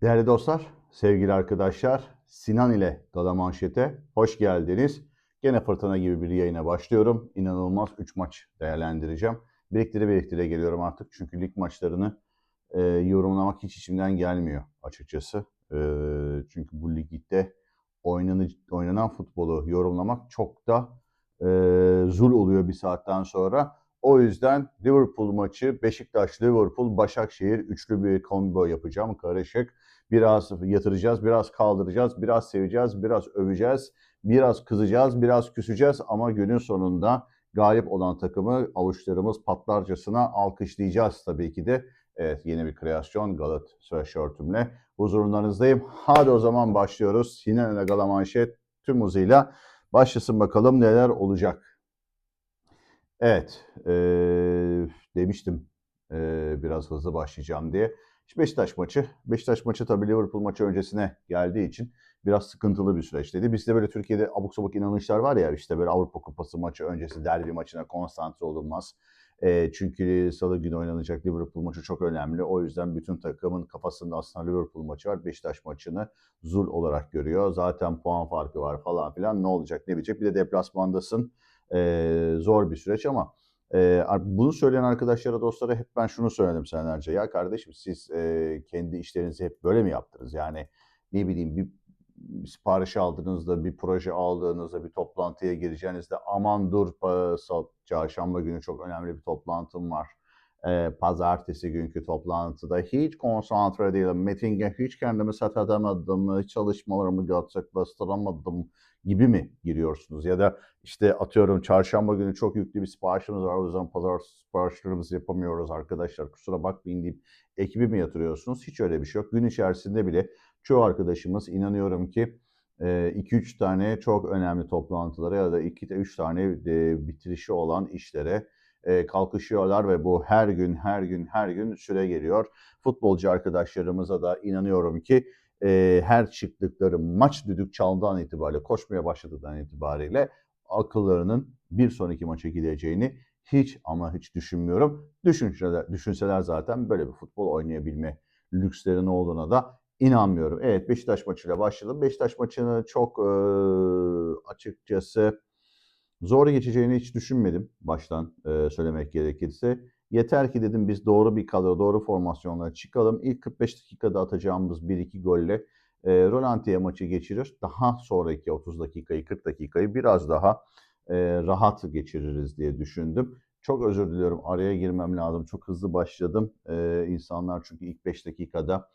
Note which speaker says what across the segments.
Speaker 1: Değerli dostlar, sevgili arkadaşlar, Sinan ile Gala Manşet'e hoş geldiniz. Gene fırtına gibi bir yayına başlıyorum. İnanılmaz 3 maç değerlendireceğim. Biriktire biriktire geliyorum artık çünkü lig maçlarını yorumlamak hiç içimden gelmiyor açıkçası. Çünkü bu ligde oynanan futbolu yorumlamak çok da zul oluyor bir saatten sonra. O yüzden Liverpool maçı, Beşiktaş, Liverpool, Başakşehir üçlü bir combo yapacağım. Karışık. Biraz yatıracağız, biraz kaldıracağız, biraz seveceğiz, biraz öveceğiz, biraz kızacağız, biraz küseceğiz ama günün sonunda galip olan takımı avuçlarımız patlarcasına alkışlayacağız tabii ki de. Evet, yeni bir kreasyon Galat sweatshirtümle huzurlarınızdayım. Hadi o zaman başlıyoruz. Sinan ile Gala Manşet tüm hızıyla başlasın bakalım neler olacak. Evet, demiştim biraz hızlı başlayacağım diye. İşte Beşiktaş maçı tabii Liverpool maçı öncesine geldiği için biraz sıkıntılı bir süreçteydi. Bizde böyle Türkiye'de abuk sabuk inanışlar var ya, işte böyle Avrupa Kupası maçı öncesi derbi maçına konsantre olunmaz. Çünkü Salı günü oynanacak Liverpool maçı çok önemli. O yüzden bütün takımın kafasında aslında Liverpool maçı var. Beşiktaş maçını zul olarak görüyor. Zaten puan farkı var falan filan. Ne olacak ne bitecek. Bir de deplasmandasın. Zor bir süreç ama bunu söyleyen arkadaşlara, dostlara hep ben şunu söyledim senelerce. Ya kardeşim, siz kendi işlerinizi hep böyle mi yaptınız? Yani ne bileyim, bir sipariş aldığınızda, bir proje aldığınızda, bir toplantıya gireceğinizde aman dur, çarşamba günü çok önemli bir toplantım var. Pazartesi günkü toplantıda hiç konsantre değilim. Meeting'e hiç kendimi set edemedim. Çalışmalarımı gerçekleştiremedim gibi mi giriyorsunuz? Ya da işte atıyorum çarşamba günü çok yüklü bir siparişimiz var. O yüzden pazar siparişlerimizi yapamıyoruz arkadaşlar. Kusura bakmayın deyip ekibi mi yatırıyorsunuz? Hiç öyle bir şey yok. Gün içerisinde bile çoğu arkadaşımız, inanıyorum ki 2-3 tane çok önemli toplantılara ya da 2-3 tane bitirişi olan işlere kalkışıyorlar ve bu her gün her gün her gün süre geliyor. Futbolcu arkadaşlarımıza da inanıyorum ki her çıktıkları maç düdük çaldığı itibariyle, koşmaya başladığından itibariyle akıllarının bir sonraki maça gideceğini hiç ama hiç düşünmüyorum. Düşünseler zaten böyle bir futbol oynayabilme lükslerinin olduğuna da inanmıyorum. Evet, Beşiktaş maçıyla başladım. Beşiktaş maçını çok açıkçası zor geçeceğini hiç düşünmedim baştan, söylemek gerekirse. Yeter ki dedim biz doğru bir kadro, doğru formasyonla çıkalım. İlk 45 dakikada atacağımız 1-2 golle Rolanti'ye maçı geçirir. Daha sonraki 30 dakikayı, 40 dakikayı biraz daha rahat geçiririz diye düşündüm. Çok özür diliyorum, araya girmem lazım. Çok hızlı başladım. İnsanlar çünkü ilk 5 dakikada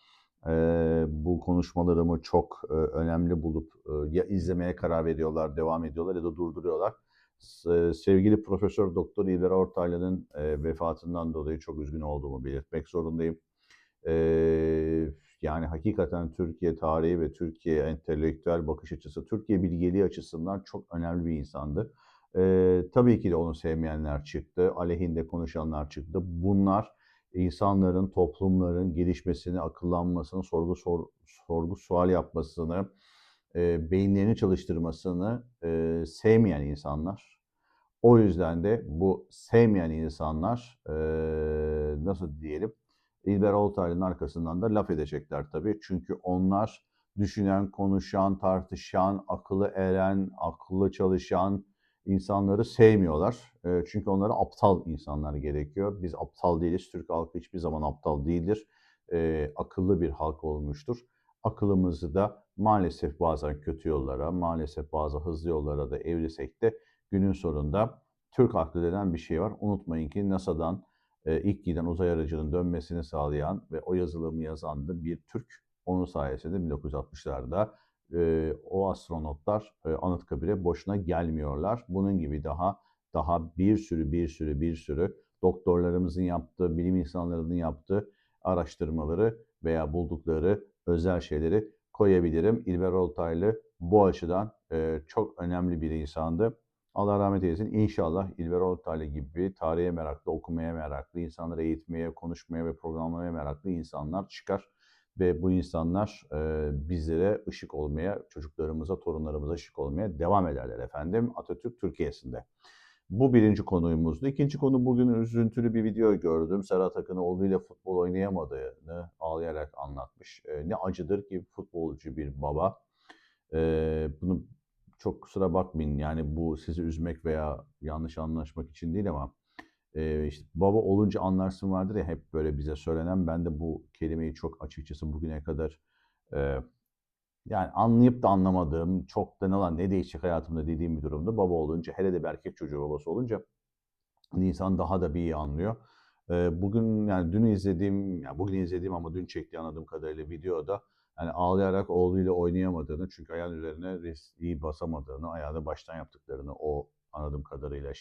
Speaker 1: bu konuşmalarımı çok önemli bulup ya izlemeye karar veriyorlar, devam ediyorlar ya da durduruyorlar. Sevgili Profesör Doktor İlber Ortaylı'nın vefatından dolayı çok üzgün olduğumu belirtmek zorundayım. Yani hakikaten Türkiye tarihi ve Türkiye entelektüel bakış açısı, Türkiye bilgeliği açısından çok önemli bir insandı. Tabii ki de onu sevmeyenler çıktı, aleyhinde konuşanlar çıktı. Bunlar insanların, toplumların gelişmesini, akıllanmasını, sorgu sual yapmasını, beyinlerini çalıştırmasını sevmeyen insanlar. O yüzden de bu sevmeyen insanlar, nasıl diyelim, İlber Ortaylı'nın arkasından da laf edecekler tabii. Çünkü onlar düşünen, konuşan, tartışan, akıllı eren, akıllı çalışan insanları sevmiyorlar. Çünkü onlara aptal insanlar gerekiyor. Biz aptal değiliz. Türk halkı hiçbir zaman aptal değildir. Akıllı bir halk olmuştur. Akılımızı da maalesef bazen kötü yollara, maalesef bazı hızlı yollara da evrilsek de günün sonunda Türk aklı denen bir şey var. Unutmayın ki NASA'dan ilk giden uzay aracının dönmesini sağlayan ve o yazılımı yazan da bir Türk. Onun sayesinde 1960'larda o astronotlar Anıtkabir'e boşuna gelmiyorlar. Bunun gibi daha bir sürü doktorlarımızın yaptığı, bilim insanlarının yaptığı araştırmaları veya buldukları özel şeyleri koyabilirim. İlber Ortaylı bu açıdan çok önemli bir insandı. Allah rahmet eylesin. İnşallah İlber Ortaylı gibi tarihe meraklı, okumaya meraklı, insanları eğitmeye, konuşmaya ve programlamaya meraklı insanlar çıkar. Ve bu insanlar bizlere ışık olmaya, çocuklarımıza, torunlarımıza ışık olmaya devam ederler efendim Atatürk Türkiye'sinde. Bu birinci konumuzdu. İkinci konu, bugün üzüntülü bir video gördüm. Serhat Akın oğluyla futbol oynayamadığını ağlayarak anlatmış. Ne acıdır ki futbolcu bir baba. Bunu çok kusura bakmayın, yani bu sizi üzmek veya yanlış anlaşmak için değil ama işte baba olunca anlarsın vardır ya, hep böyle bize söylenen. Ben de bu kelimeyi çok açıkçası bugüne kadar e, yani anlayıp da anlamadığım, çok da ne değişecek hayatımda dediğim bir durumda. Baba olunca, hele de bir erkek çocuğu babası olunca insan daha da bir iyi anlıyor. Bugün, yani dün izlediğim, yani bugün izlediğim ama dün çektiği anladığım kadarıyla videoda, yani ağlayarak oğluyla oynayamadığını, çünkü ayağın üzerine riskliği basamadığını, ayağını baştan yaptıklarını, o anladığım kadarıyla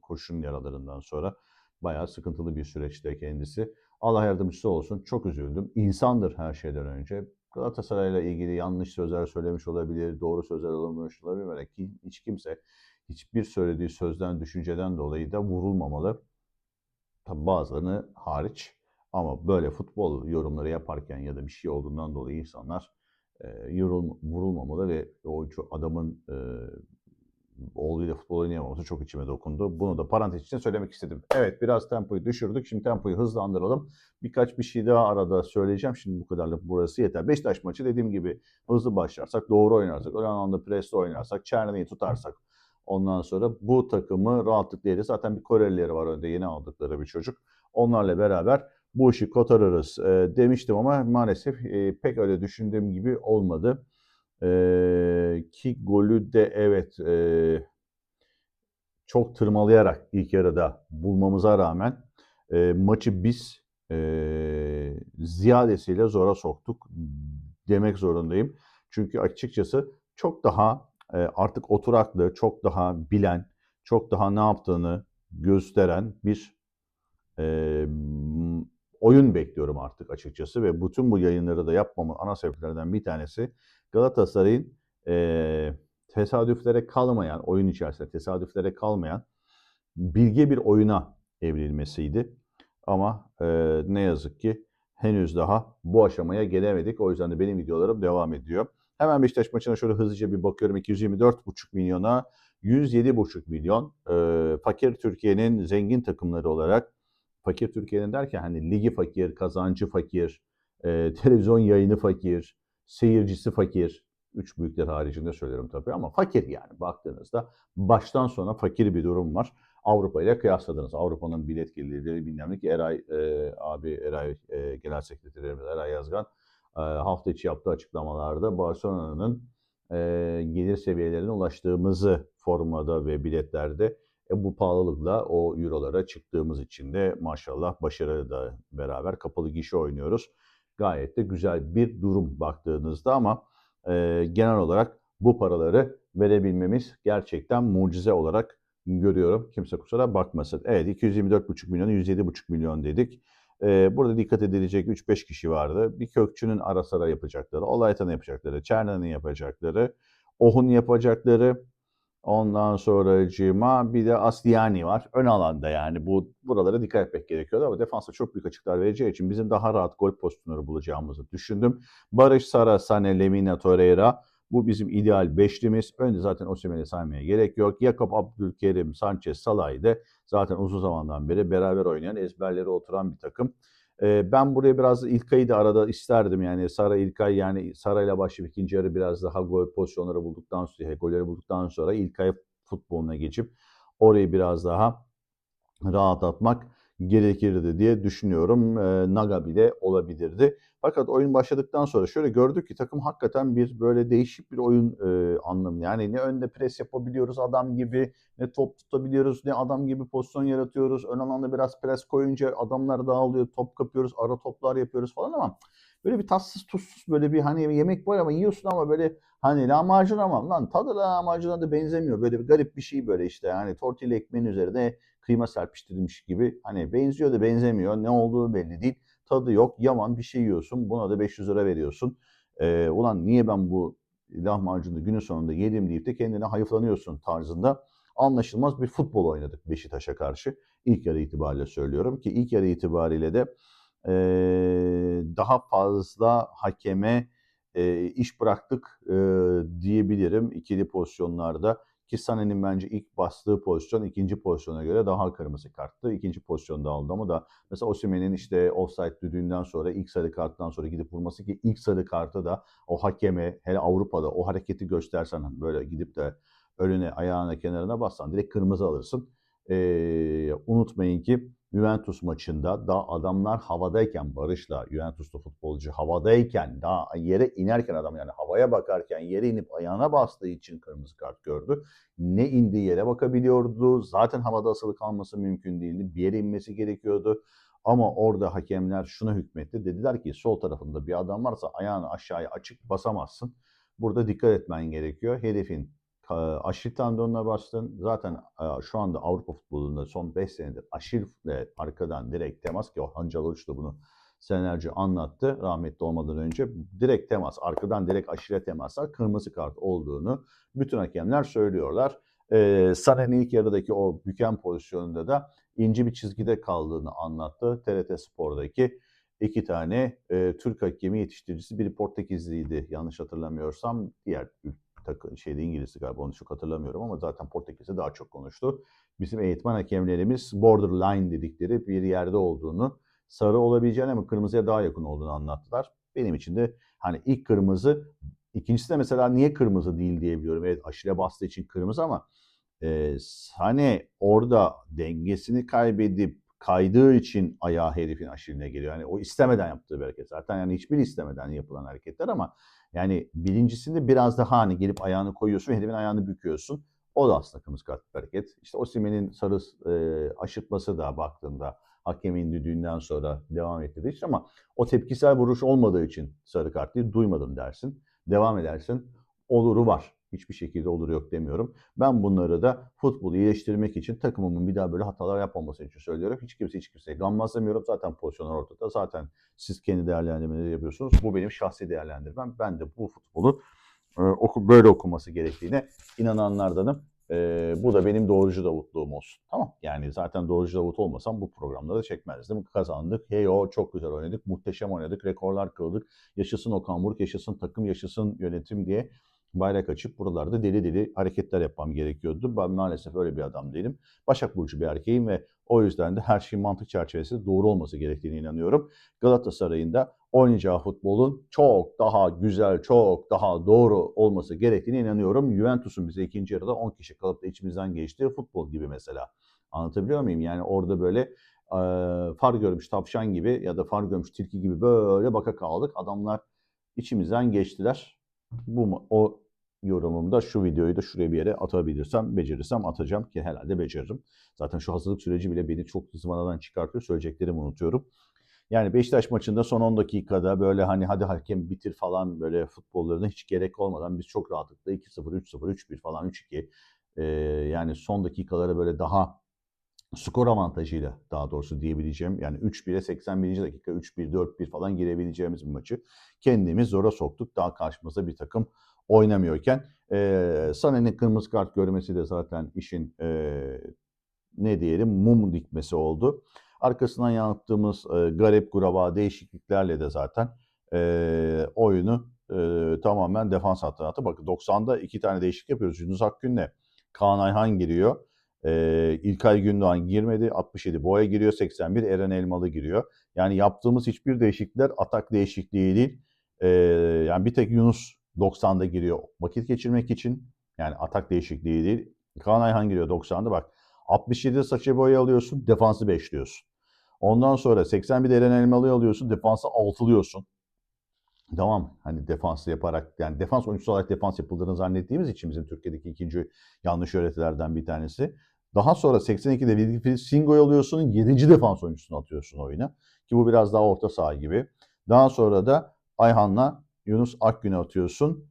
Speaker 1: kurşun yaralarından sonra bayağı sıkıntılı bir süreçte kendisi. Allah yardımcısı olsun. Çok üzüldüm. İnsandır her şeyden önce. Galatasaray'la ilgili yanlış sözler söylemiş olabilir, doğru sözler olmamış olabilir. Belki hiç kimse hiçbir söylediği sözden, düşünceden dolayı da vurulmamalı. Tabii bazılarını hariç, ama böyle futbol yorumları yaparken ya da bir şey olduğundan dolayı insanlar vurulmamalı ve o adamın oğluyla futbol oynayamaması çok içime dokundu. Bunu da parantez için söylemek istedim. Evet, biraz tempoyu düşürdük. Şimdi tempoyu hızlandıralım. Bir şey daha arada söyleyeceğim. Şimdi bu kadarlık burası yeter. Beşiktaş maçı, dediğim gibi, hızlı başlarsak, doğru oynarsak, öyle anlamda presle oynarsak, Çerne'yi tutarsak, ondan sonra bu takımı rahatlıkla yeriz. Zaten bir Korelileri var önde, yeni aldıkları bir çocuk. Onlarla beraber bu işi kotarırız demiştim ama maalesef pek öyle düşündüğüm gibi olmadı. Ki golü de evet, çok tırmalayarak ilk yarıda bulmamıza rağmen maçı biz ziyadesiyle zora soktuk demek zorundayım. Çünkü açıkçası çok daha artık oturaklı, çok daha bilen, çok daha ne yaptığını gösteren bir e, oyun bekliyorum artık açıkçası, ve bütün bu yayınları da yapmamın ana sebeplerinden bir tanesi Galatasaray'ın tesadüflere kalmayan, oyun içerisinde tesadüflere kalmayan bilge bir oyuna evrilmesiydi. Ama ne yazık ki henüz daha bu aşamaya gelemedik. O yüzden de benim videolarım devam ediyor. Hemen Beşiktaş maçına şöyle hızlıca bir bakıyorum. 224,5 milyona 107,5 milyon. Fakir Türkiye'nin zengin takımları olarak, fakir Türkiye'nin derken hani ligi fakir, kazancı fakir, televizyon yayını fakir, seyircisi fakir. Üç büyükler haricinde söylüyorum tabii, ama fakir yani baktığınızda baştan sona fakir bir durum var. Avrupa ile kıyasladınız. Avrupa'nın bilet gelirleri bilmem ne, ki Eray Genel Sekreterimiz Eray Yazgan hafta içi yaptığı açıklamalarda Barcelona'nın gelir seviyelerine ulaştığımızı formada ve biletlerde, bu pahalılıkla o eurolara çıktığımız için de maşallah başarıyla beraber kapalı gişe oynuyoruz. Gayet de güzel bir durum baktığınızda, ama genel olarak bu paraları verebilmemiz gerçekten mucize olarak görüyorum. Kimse kusura bakmasın. Evet, 224,5 milyon, 107,5 milyon dedik. Burada dikkat edilecek 3-5 kişi vardı. Bir Kökçü'nün ara sıra yapacakları, Olaytan'ın yapacakları, Çerne'nin yapacakları, Oh'un yapacakları, ondan sonracığıma bir de Astiani var. Ön alanda, yani buralara dikkat etmek gerekiyordu, ama defansa çok büyük açıklar vereceği için bizim daha rahat gol pozisyonları bulacağımızı düşündüm. Barış, Sara, Sane, Lemina, Torreira, bu bizim ideal beşlimiz. Önce zaten Osimhen'i saymaya gerek yok. Jakob, Abdülkerim, Sanchez, Salah'ydı. Zaten uzun zamandan beri beraber oynayan, ezberleri oturan bir takım. Ben buraya biraz da İlkay'ı da arada isterdim. Yani Sara, İlkay, yani Sara ile başlayıp ikinci yarı biraz daha gol pozisyonları bulduktan sonra, golleri bulduktan sonra İlkay futboluna geçip orayı biraz daha rahatlatmak gerekirdi diye düşünüyorum. Naga bile olabilirdi. Fakat oyun başladıktan sonra şöyle gördük ki takım hakikaten bir böyle değişik bir oyun anlamı. Yani ne önde pres yapabiliyoruz adam gibi, ne top tutabiliyoruz, ne adam gibi pozisyon yaratıyoruz. Ön alanda biraz pres koyunca adamlar dağılıyor, top kapıyoruz, ara toplar yapıyoruz falan, ama böyle bir tatsız tuzsuz, böyle bir hani yemek var ama yiyorsun, ama böyle hani lahmacun, ama lan tadı lahmacuna da benzemiyor. Böyle bir garip bir şey, böyle işte yani tortilla ekmeğin üzerine kıyma serpiştirilmiş gibi. Hani benziyor da benzemiyor. Ne olduğu belli değil. Tadı yok. Yaman bir şey yiyorsun. Buna da 500 lira veriyorsun. Ulan niye ben bu lahmacunu günün sonunda yedim deyip de kendine hayıflanıyorsun tarzında anlaşılmaz bir futbol oynadık Beşiktaş'a karşı. İlk yarı itibariyle söylüyorum ki ilk yarı itibariyle de daha fazla hakeme iş bıraktık diyebilirim ikili pozisyonlarda. Ki Sané'nin bence ilk bastığı pozisyon ikinci pozisyona göre daha kırmızı karttı. İkinci pozisyonda aldı ama da mesela Osimhen'in işte offside düdüğünden sonra ilk sarı karttan sonra gidip vurması ki ilk sarı kartı da o hakeme hele Avrupa'da o hareketi göstersen böyle gidip de önüne ayağına kenarına bassan direkt kırmızı alırsın. Unutmayın ki Juventus maçında daha adamlar havadayken Barış'la Juventus'ta futbolcu havadayken daha yere inerken adam yani havaya bakarken yere inip ayağına bastığı için kırmızı kart gördü. Ne indiği yere bakabiliyordu. Zaten havada asılı kalması mümkün değildi. Bir yere inmesi gerekiyordu. Ama orada hakemler şuna hükmetti. Dediler ki sol tarafında bir adam varsa ayağını aşağıya açık basamazsın. Burada dikkat etmen gerekiyor. Herifin Aşil tendonuna bastın. Zaten şu anda Avrupa futbolunda son 5 senedir Aşil'le arkadan direkt temas ki Orhan Caluç da bunu senelerce anlattı rahmetli olmadan önce. Direkt temas, arkadan direkt Aşil'e temaslar kırmızı kart olduğunu bütün hakemler söylüyorlar. Sané'nin ilk yarıdaki o büken pozisyonunda da ince bir çizgide kaldığını anlattı. TRT Spor'daki iki tane Türk hakemi yetiştiricisi, biri Portekizliydi yanlış hatırlamıyorsam, diğer İngilizdi galiba, onu çok hatırlamıyorum ama zaten Portekiz'de daha çok konuştu. Bizim eğitmen hakemlerimiz borderline dedikleri bir yerde olduğunu, sarı olabileceğini ama kırmızıya daha yakın olduğunu anlattılar. Benim için de hani ilk kırmızı, ikincisi de mesela niye kırmızı değil diyebiliyorum. Evet Aşil'e bastığı için kırmızı ama hani orada dengesini kaybedip kaydığı için ayağı herifin Aşil'ine geliyor. Yani o istemeden yaptığı bir hareket. Zaten yani hiçbir istemeden yapılan hareketler ama yani birincisinde biraz daha hani gelip ayağını koyuyorsun, herifin ayağını büküyorsun. O da aslında kırmızı kart bir hareket. İşte Osimhen'in sarı aşırtması da baktığında hakemin düdüğünden sonra devam ettirdiği için ama o tepkisel vuruş olmadığı için sarı kart değil, duymadım dersin. Devam edersin. Oluru var. Hiçbir şekilde oluru yok demiyorum. Ben bunları da futbolu iyileştirmek için takımımın bir daha böyle hatalar yapmaması için söylüyorum. Hiç kimseye gammazlamıyorum. Zaten pozisyonlar ortada. Zaten siz kendi değerlendirmeleri yapıyorsunuz. Bu benim şahsi değerlendirmem. Ben de bu futbolu böyle okuması gerektiğine inananlardanım. Bu da benim doğrucu davutluğum olsun. Tamam. Yani zaten doğrucu davut olmasam bu programları çekmezdim. Kazandık. Hey o çok güzel oynadık. Muhteşem oynadık. Rekorlar kırdık. Yaşasın Okan Buruk, yaşasın takım, yaşasın yönetim diye bayrak açıp buralarda deli deli hareketler yapmam gerekiyordu. Ben maalesef öyle bir adam değilim. Başak Burcu bir erkeğim ve o yüzden de her şeyin mantık çerçevesinde doğru olması gerektiğine inanıyorum. Galatasaray'ın da oynayacağı futbolun çok daha güzel, çok daha doğru olması gerektiğine inanıyorum. Juventus'un bize ikinci yarıda 10 kişi kalıp da içimizden geçtiği futbol gibi mesela. Anlatabiliyor muyum? Yani orada böyle far görmüş tavşan gibi ya da far görmüş tilki gibi böyle baka kaldık. Adamlar içimizden geçtiler. O yorumumda şu videoyu da şuraya bir yere atabilirsem, becerirsem atacağım ki herhalde beceririm. Zaten şu hazırlık süreci bile beni çok zıvanadan çıkartıyor. Söyleyeceklerimi unutuyorum. Yani Beşiktaş maçında son 10 dakikada böyle hani hadi hakem bitir falan böyle futbollarına hiç gerek olmadan biz çok rahatlıkla 2-0, 3-0, 3-1 falan 3-2 yani son dakikalara böyle daha skor avantajıyla daha doğrusu diyebileceğim. Yani 3-1'e 81. dakika 3-1, 4-1 falan girebileceğimiz bir maçı kendimiz zora soktuk. Daha karşımızda bir takım oynamıyorken. Sané'nin kırmızı kart görmesi de zaten işin ne diyelim mum dikmesi oldu. Arkasından yaptığımız garip guraba değişikliklerle de zaten oyunu tamamen defans hattına attı. Bakın 90'da 2 tane değişiklik yapıyoruz. Yunus Akgün'le Kaan Ayhan giriyor. İlkay Gündoğan girmedi. 67 Boya giriyor. 81 Eren Elmalı giriyor. Yani yaptığımız hiçbir değişiklikler atak değişikliği değil. Yani bir tek Yunus 90'da giriyor vakit geçirmek için. Yani atak değişikliği değil. Kaan Ayhan giriyor 90'da bak. 67'de Sacha Boy'u alıyorsun, defansı beşliyorsun. Ondan sonra 81'de Eren Elmalı'yı alıyorsun, defansı altılıyorsun. Tamam hani defansı yaparak yani defans oyuncusu olarak defans yapıldığını zannettiğimiz için bizim Türkiye'deki ikinci yanlış öğretilerden bir tanesi. Daha sonra 82'de Wilfried Singo'yu alıyorsun, 7. defans oyuncusunu atıyorsun oyuna. Ki bu biraz daha orta saha gibi. Daha sonra da Ayhan'la Yunus Akgün'ü atıyorsun.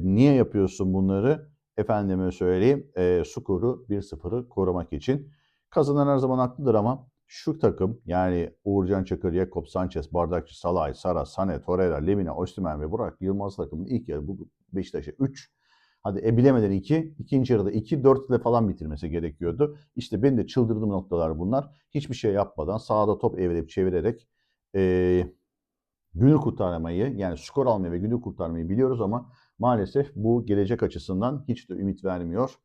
Speaker 1: Niye yapıyorsun bunları? Efendime söyleyeyim, skoru 1-0'ı korumak için. Kazanan her zaman haklıdır ama şu takım yani Uğurcan Çakır, Jakob, Sanchez, Bardakçı, Salay, Sara, Sané, Torreira, Lemina, Osimhen ve Burak Yılmaz takımının ilk yarı bu Beşiktaş'a 3. Hadi bilemeden 2. İkinci yarıda 2, 4 ile falan bitirmesi gerekiyordu. İşte benim de çıldırdığım noktalar bunlar. Hiçbir şey yapmadan sahada top evirip çevirerek günü kurtarmayı yani skor almayı ve günü kurtarmayı biliyoruz ama maalesef bu gelecek açısından hiç de ümit vermiyor.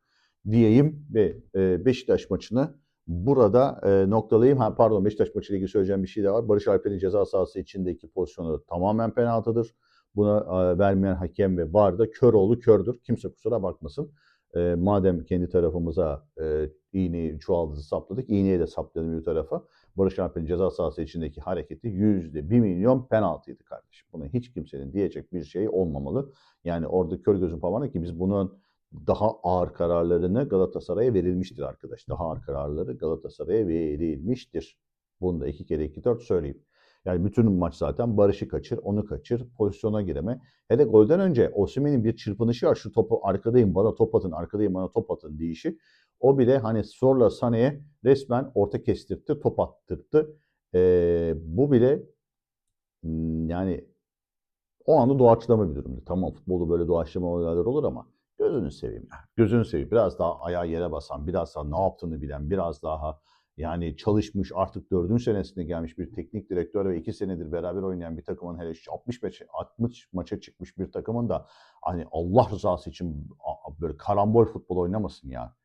Speaker 1: diyeyim ve Beşiktaş maçını burada noktalayayım. Pardon, Beşiktaş maçıyla ilgili söyleyeceğim bir şey de var. Barış Alper'in ceza sahası içindeki pozisyonu tamamen penaltıdır. Buna vermeyen hakem ve VAR da Köroğlu kördür. Kimse kusura bakmasın. Madem kendi tarafımıza iğneyi çuvaldızı sapladık, iğneyi de sapladım bir tarafa. Barış Alper'in ceza sahası içindeki hareketi %1.000.000 penaltıydı kardeşim. Buna hiç kimsenin diyecek bir şey olmamalı. Yani orada kör gözün parmağına ki biz bunun daha ağır kararlarını Galatasaray'a verilmiştir arkadaş. Daha ağır kararları Galatasaray'a verilmiştir. Bunu da 2 kere 2 4 söyleyeyim. Yani bütün maç zaten Barış'ı kaçır, onu kaçır, pozisyona gireme. Hele golden önce Osimhen'in bir çırpınışı var. Şu topu arkadayım bana top atın, arkadayım bana top atın deyişi. O bile hani Zorla Sané'ye resmen orta kestirtti, top attırdı. Bu bile yani o anda doğaçlama bir durumdu. Tamam, futbolda böyle doğaçlama olaylar olur ama gözünü seveyim ya. Gözünü seveyim. Biraz daha ayağı yere basan, biraz daha ne yaptığını bilen, biraz daha yani çalışmış, artık 4. senesine gelmiş bir teknik direktör ve 2 senedir beraber oynayan bir takımın, hele 60 maça çıkmış bir takımın da hani Allah rızası için böyle karambol futbol oynamasın ya.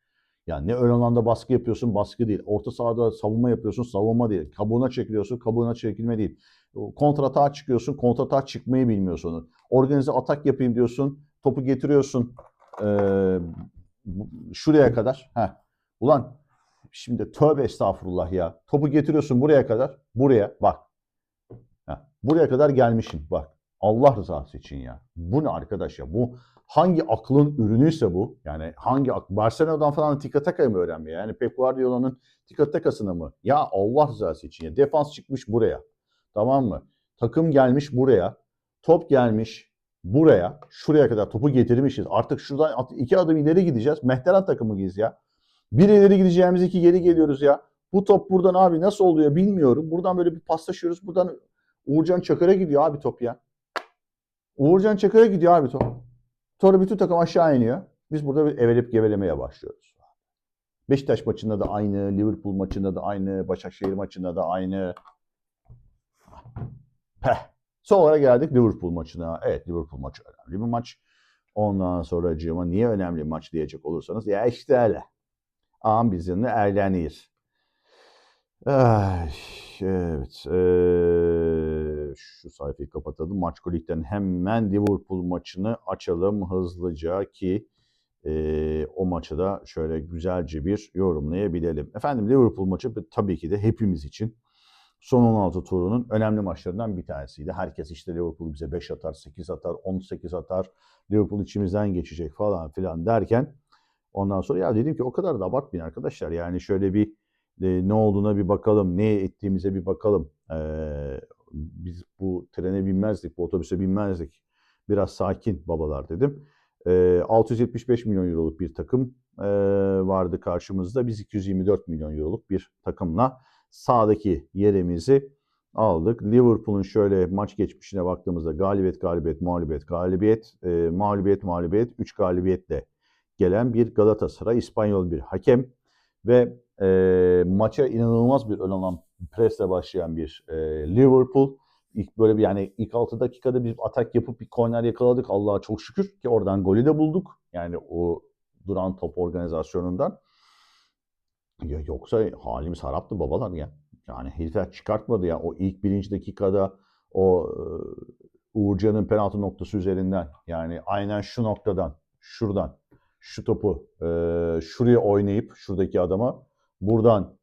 Speaker 1: Yani ne ön alanda baskı yapıyorsun, baskı değil. Orta sahada savunma yapıyorsun, savunma değil. Kabuğuna çekiliyorsun, kabuğuna çekilme değil. Kontratağa çıkıyorsun, kontratağa çıkmayı bilmiyorsun. Organize atak yapayım diyorsun, topu getiriyorsun şuraya kadar. Ulan şimdi tövbe estağfurullah ya. Topu getiriyorsun buraya kadar, buraya bak. Buraya kadar gelmişsin bak. Allah rızası için ya. Bu ne arkadaş ya? Bu hangi aklın ürünüyse bu. Yani hangi Barcelona'dan falan tiki-taka'yı mı öğrenmiyor? Yani Pep Guardiola'nın tiki-taka'sını mı? Ya Allah rızası için ya. Defans çıkmış buraya. Tamam mı? Takım gelmiş buraya. Top gelmiş buraya. Şuraya kadar topu getirmişiz. Artık şuradan 2 adım ileri gideceğiz. Mehteran takımıyız ya. Bir ileri gideceğimiz 2 geri geliyoruz ya. Bu top buradan abi nasıl oluyor bilmiyorum. Buradan böyle bir paslaşıyoruz. Buradan Uğurcan Çakır'a gidiyor abi top ya. Uğurcan Çakır'a gidiyor abi top. Sonra bütün takım aşağı iniyor. Biz burada bir evelip gevelemeye başlıyoruz. Beşiktaş maçında da aynı, Liverpool maçında da aynı, Başakşehir maçında da aynı. Son olarak geldik Liverpool maçına. Evet, Liverpool maçı önemli bir maç. Ondan sonra niye önemli bir maç diyecek olursanız ya işte öyle. Bizimle eğleniyiz. Evet. Şu sayfayı kapatalım. Maçkolik'ten hemen Liverpool maçını açalım hızlıca ki o maçı da şöyle güzelce bir yorumlayabilelim. Efendim, Liverpool maçı tabii ki de hepimiz için son 16 turunun önemli maçlarından bir tanesiydi. Herkes işte Liverpool bize 5 atar, 8 atar, 18 atar, Liverpool içimizden geçecek falan filan derken ondan sonra ya dedim ki o kadar da abartmayın arkadaşlar. Yani şöyle bir ne olduğuna bir bakalım, ne ettiğimize bir bakalım. Biz bu trene binmezdik, bu otobüse binmezdik. Biraz sakin babalar dedim. 675 milyon euroluk bir takım vardı karşımızda. Biz 224 milyon euroluk bir takımla sahadaki yerimizi aldık. Liverpool'un şöyle maç geçmişine baktığımızda galibiyet, galibiyet, mağlubiyet, galibiyet, mağlubiyet, mağlubiyet, 3 galibiyetle gelen bir Galatasaray, İspanyol bir hakem ve maça inanılmaz bir ön alan presle başlayan bir Liverpool. İlk böyle bir yani ilk 6 dakikada bir atak yapıp bir korner yakaladık. Allah'a çok şükür ki oradan golü de bulduk. Yani o duran top organizasyonundan. Ya yoksa halimiz haraptı babalar ya. Yani herifler çıkartmadı ya. O ilk 1. dakikada o Uğurcan'ın penaltı noktası üzerinden yani aynen şu noktadan şuradan şu topu şuraya oynayıp şuradaki adama buradan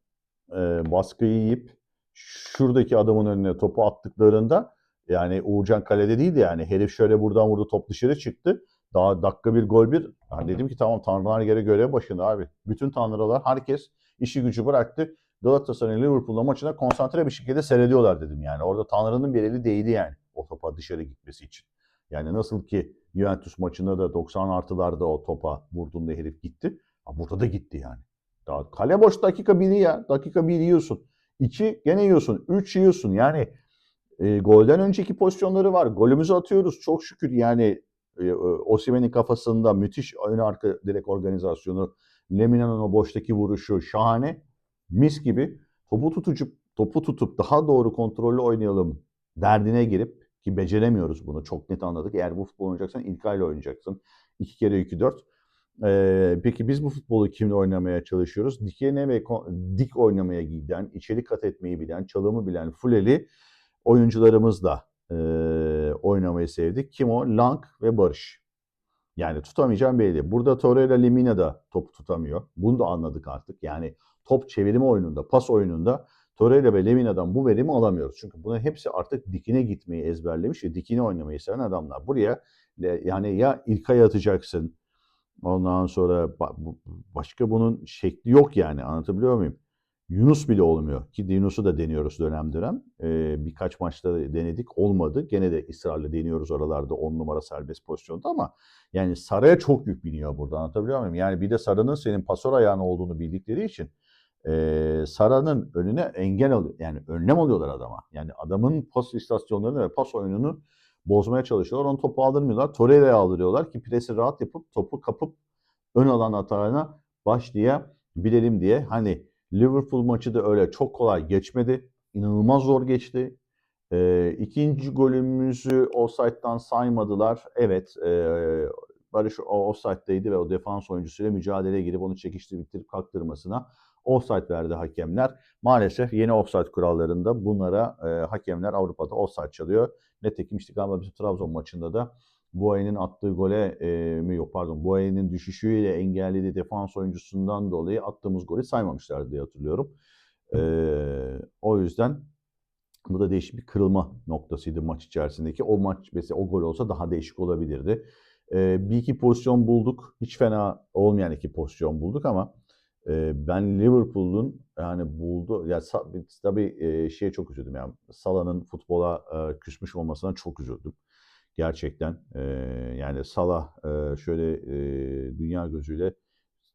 Speaker 1: baskıyı yiyip şuradaki adamın önüne topu attıklarında yani Uğurcan kalede değildi yani. Herif şöyle buradan vurdu, top dışarı çıktı. Daha dakika bir gol bir. Yani dedim ki tamam, tanrılar göre görev başında abi. Bütün tanrılar, herkes işi gücü bıraktı. Galatasaray'ın Liverpool'la maçına konsantre bir şekilde seyrediyorlar dedim yani. Orada tanrının bir eli değdi yani o topa dışarı gitmesi için. Yani nasıl ki Juventus maçında da 90 artılarda o topa vurduğunda herif gitti. Burada da gitti yani. Daha kale boş dakika 1'i ya. Dakika 1 yiyorsun. 2 gene yiyorsun. 3 yiyorsun. Yani golden önceki pozisyonları var. Golümüzü atıyoruz. Çok şükür yani Osimhen'in kafasında müthiş ön arka direk organizasyonu. Lemina'nın o boştaki vuruşu şahane. Mis gibi. Topu tutup daha doğru kontrollü oynayalım derdine girip ki beceremiyoruz bunu. Çok net anladık. Eğer bu futbol oynayacaksan İlkay'la oynayacaksın. 2 kere 2 4. Peki biz bu futbolu kimle oynamaya çalışıyoruz? Dikine ve dik oynamaya giden, içeri kat etmeyi bilen, çalımı bilen fuleli oyuncularımızla oynamayı sevdik. Kim o? Lang ve Barış. Yani tutamayacağım belli. Burada Torreira Lemina da topu tutamıyor. Bunu da anladık artık. Yani top çevirme oyununda, pas oyununda Torreira ve Lemina'dan bu verimi alamıyoruz. Çünkü bunların hepsi artık dikine gitmeyi ezberlemiş ve dikine oynamayı seven adamlar. Buraya yani ya İlkay atacaksın, ondan sonra başka bunun şekli yok yani, anlatabiliyor muyum? Yunus bile olmuyor ki Yunus'u da deniyoruz dönem dönem. Birkaç maçta denedik, olmadı. Gene de ısrarla deniyoruz oralarda 10 numara serbest pozisyonda ama yani Sara'ya çok yük biniyor burada, anlatabiliyor muyum? Yani bir de Sara'nın senin pasör ayağın olduğunu bildikleri için Sara'nın önüne engel alıyor. Yani önlem alıyorlar adama. Yani adamın pas istasyonlarını ve pas oyununu bozmaya çalışıyorlar. Onu topu aldırmıyorlar. Torreira'ya aldırıyorlar ki presi rahat yapıp topu kapıp ön alan hatalarına başlayabilelim diye. Hani Liverpool maçı da öyle çok kolay geçmedi. İnanılmaz zor geçti. İkinci golümüzü offside'dan saymadılar. Evet, Barış o offside'daydı ve o defans oyuncusuyla mücadeleye girip onu bitirip kalktırmasına offside verdi hakemler. Maalesef yeni offside kurallarında bunlara hakemler Avrupa'da offside çalıyor. Nitekim işte galiba bizim Trabzon maçında da Boyen'in attığı gole Boyen'in düşüşüyle engellediği defans oyuncusundan dolayı attığımız golü saymamışlar diye hatırlıyorum. O yüzden bu da değişik bir kırılma noktasıydı maç içerisindeki. O maç mesela o gol olsa daha değişik olabilirdi. Bir iki pozisyon bulduk. Hiç fena olmayan iki pozisyon bulduk ama ben Liverpool'un yani buldu ya tabii şeye çok üzüldüm yani Salah'ın futbola küsmüş olmasına çok üzüldüm. Gerçekten yani Salah şöyle dünya gözüyle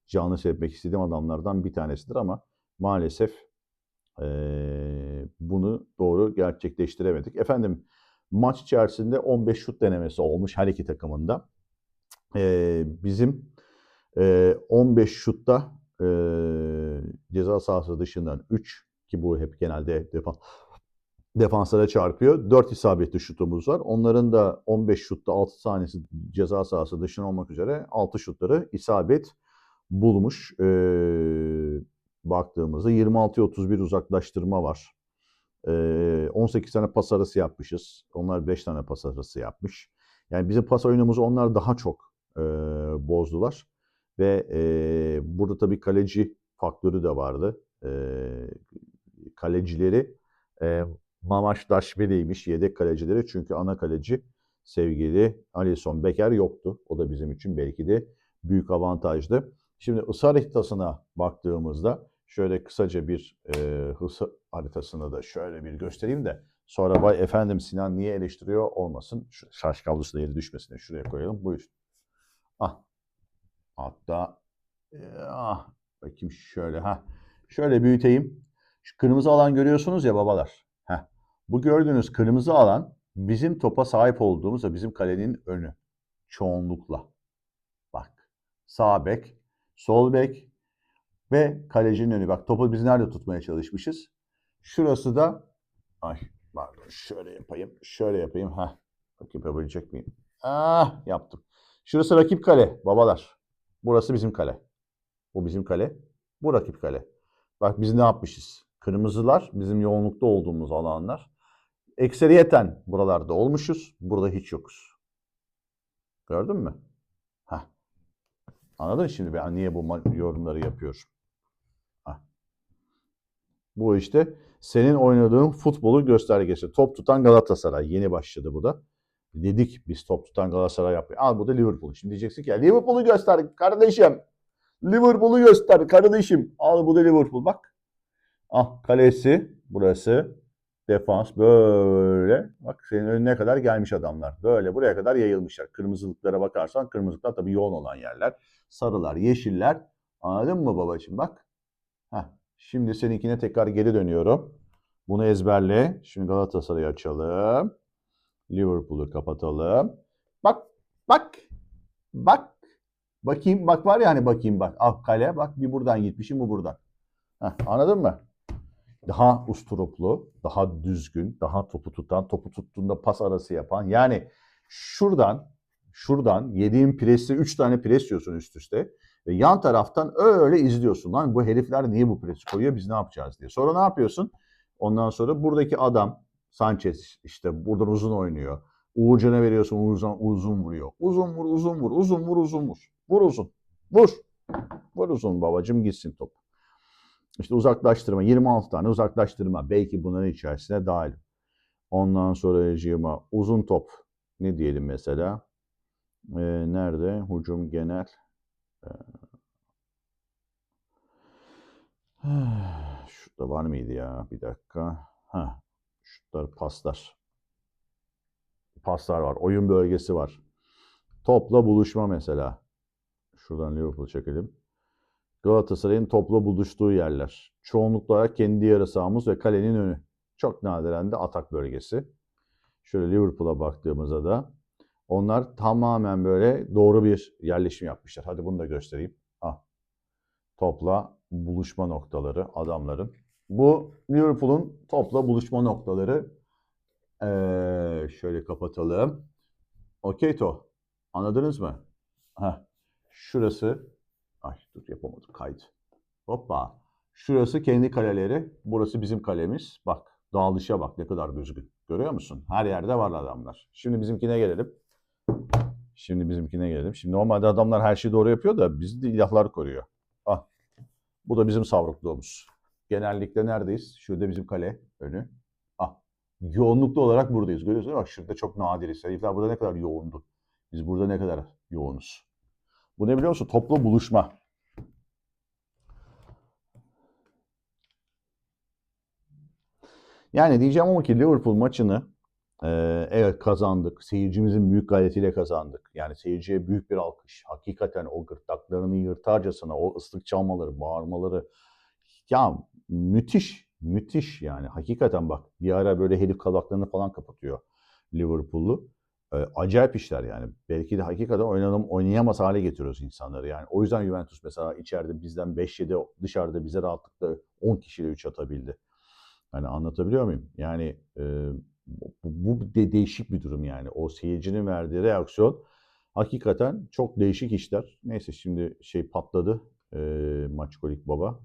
Speaker 1: canlı seyretmek istediğim adamlardan bir tanesidir ama maalesef bunu doğru gerçekleştiremedik. Efendim maç içerisinde 15 şut denemesi olmuş her iki takımında. Bizim 15 şutta ceza sahası dışından 3 ki bu hep genelde defanslara çarpıyor. 4 isabetli şutumuz var. Onların da 15 şutta 6 tanesi ceza sahası dışına olmak üzere 6 şutları isabet bulmuş. Baktığımızda 26-31 uzaklaştırma var. 18 tane pas arası yapmışız. Onlar 5 tane pas arası yapmış. Yani bizim pas oyunumuzu onlar daha çok bozdular. Ve burada tabii kaleci faktörü de vardı. Kalecileri Mamaşdaşvili'ymiş yedek kalecileri. Çünkü ana kaleci sevgili Alisson Becker yoktu. O da bizim için belki de büyük avantajdı. Şimdi ısı haritasına baktığımızda şöyle kısaca bir ısı haritasını da şöyle bir göstereyim de sonra vay efendim Sinan niye eleştiriyor olmasın. Şu şarj kablosu da yeri düşmesin de şuraya koyalım. Buyur. Ah. Hatta bakayım şöyle şöyle büyüteyim. Şu kırmızı alan görüyorsunuz ya babalar. Bu gördüğünüz kırmızı alan bizim topa sahip olduğumuz ve bizim kalenin önü. Çoğunlukla. Bak. Sağ bek, sol bek ve kalecinin önü. Bak topu biz nerede tutmaya çalışmışız? Şurası da pardon şöyle yapayım. Şöyle yapayım. Bakayım yapabilecek miyim? Yaptım. Şurası rakip kale babalar. Burası bizim kale. Bu bizim kale. Bu rakip kale. Bak biz ne yapmışız? Kırmızılar bizim yoğunlukta olduğumuz alanlar. Ekseriyeten buralarda olmuşuz. Burada hiç yokuz. Gördün mü? Anladın şimdi ben niye bu yorumları yapıyorum? Bu işte senin oynadığın futbolu göstergesi. Top tutan Galatasaray. Yeni başladı bu da. Dedik biz top tutan Galatasaray yapıyor. Al bu da Liverpool. Şimdi diyeceksin ki ya Liverpool'u göster kardeşim. Liverpool'u göster kardeşim. Al bu da Liverpool bak. Kalesi burası. Defans böyle. Bak senin önüne kadar gelmiş adamlar. Böyle buraya kadar yayılmışlar. Kırmızılıklara bakarsan kırmızılıklar tabii yoğun olan yerler. Sarılar, yeşiller. Anladın mı babacığım bak. Şimdi seninkine tekrar geri dönüyorum. Bunu ezberle. Şimdi Galatasaray'ı açalım. Liverpool'u kapatalım. Bak, bak, bak. Bakayım, bak var ya hani bakayım bak. Kale, bak bir buradan gitmişim, bu buradan. Anladın mı? Daha usturuplu, daha düzgün, daha topu tutan, topu tuttuğunda pas arası yapan. Yani şuradan şuradan yediğin presi 3 tane pres yiyorsun üst üste. Ve yan taraftan öyle izliyorsun. Lan bu herifler niye bu presi koyuyor, biz ne yapacağız diye. Sonra ne yapıyorsun? Ondan sonra buradaki adam Sanchez işte buradan uzun oynuyor. Uğurcan'a veriyorsun, Uğurcan uzun vuruyor. Uzun vur, uzun vur, uzun vur, uzun vur. Vur uzun. Vur. Vur uzun babacım, gitsin top. İşte uzaklaştırma, 26 tane uzaklaştırma. Belki bunların içerisine dahil. Ondan sonra uzun top. Ne diyelim mesela? Nerede? Hücum genel. Şurada var mıydı ya? Bir dakika. Şurada paslar. Paslar var. Oyun bölgesi var. Topla buluşma mesela. Şuradan Liverpool çekelim. Galatasaray'ın topla buluştuğu yerler. Çoğunlukla olarak kendi yarı sahamız ve kalenin önü. Çok nadiren de atak bölgesi. Şöyle Liverpool'a baktığımızda da onlar tamamen böyle doğru bir yerleşim yapmışlar. Hadi bunu da göstereyim. Topla buluşma noktaları adamların. Bu Liverpool'un topla buluşma noktaları. Şöyle kapatalım. Okey to. Anladınız mı? Şurası. Ay dur yapamadım, kaydı. Hoppa. Şurası kendi kaleleri. Burası bizim kalemiz. Bak dağılışa bak ne kadar düzgün. Görüyor musun? Her yerde var adamlar. Şimdi bizimkine gelelim. Şimdi normalde adamlar her şeyi doğru yapıyor da bizi de ilahlar koruyor. Bu da bizim savrukluğumuz. Genellikle neredeyiz? Şurada bizim kale önü. Yoğunluklu olarak buradayız. Görüyorsunuz bak şurada çok nadiriz. Herifler burada ne kadar yoğundu. Biz burada ne kadar yoğunuz. Bu ne biliyor musun? Toplu buluşma. Yani diyeceğim ama ki Liverpool maçını evet kazandık. Seyircimizin büyük gayretiyle kazandık. Yani seyirciye büyük bir alkış. Hakikaten o gırtlaklarını yırtarcasına o ıslık çalmaları, bağırmaları. Ya müthiş, müthiş yani. Hakikaten bak bir ara böyle herif kulaklarını falan kapatıyor Liverpool'lu. Acayip işler yani. Belki de hakikaten oynayamaz hale getiriyoruz insanları yani. O yüzden Juventus mesela içeride bizden 5-7, dışarıda bize rahatlıkla 10 kişiyle 3 atabildi. Hani anlatabiliyor muyum? Yani bu değişik bir durum yani. O seyircinin verdiği reaksiyon hakikaten çok değişik işler. Neyse şimdi patladı. Maçkolik Baba.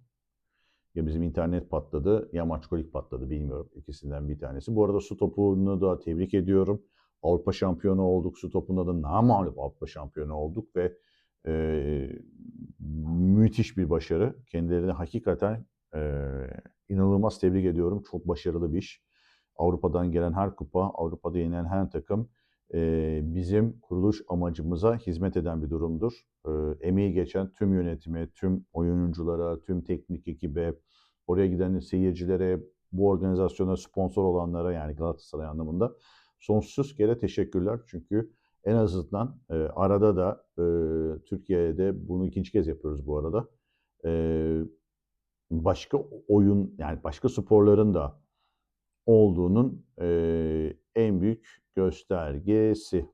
Speaker 1: Ya bizim internet patladı ya Maçkolik patladı bilmiyorum. İkisinden bir tanesi. Bu arada su topunu da tebrik ediyorum. Avrupa şampiyonu olduk. Su topunda da namağlup Avrupa şampiyonu olduk ve müthiş bir başarı. Kendilerini hakikaten inanılmaz tebrik ediyorum. Çok başarılı bir iş. Avrupa'dan gelen her kupa, Avrupa'da yenilen her takım bizim kuruluş amacımıza hizmet eden bir durumdur. Emeği geçen tüm yönetime, tüm oyunculara, tüm teknik ekibe, oraya giden seyircilere, bu organizasyona sponsor olanlara yani Galatasaray anlamında sonsuz kere teşekkürler. Çünkü en azından arada da Türkiye'de bunu ikinci kez yapıyoruz bu arada. Başka oyun yani başka sporların da olduğunun en büyük göstergesi.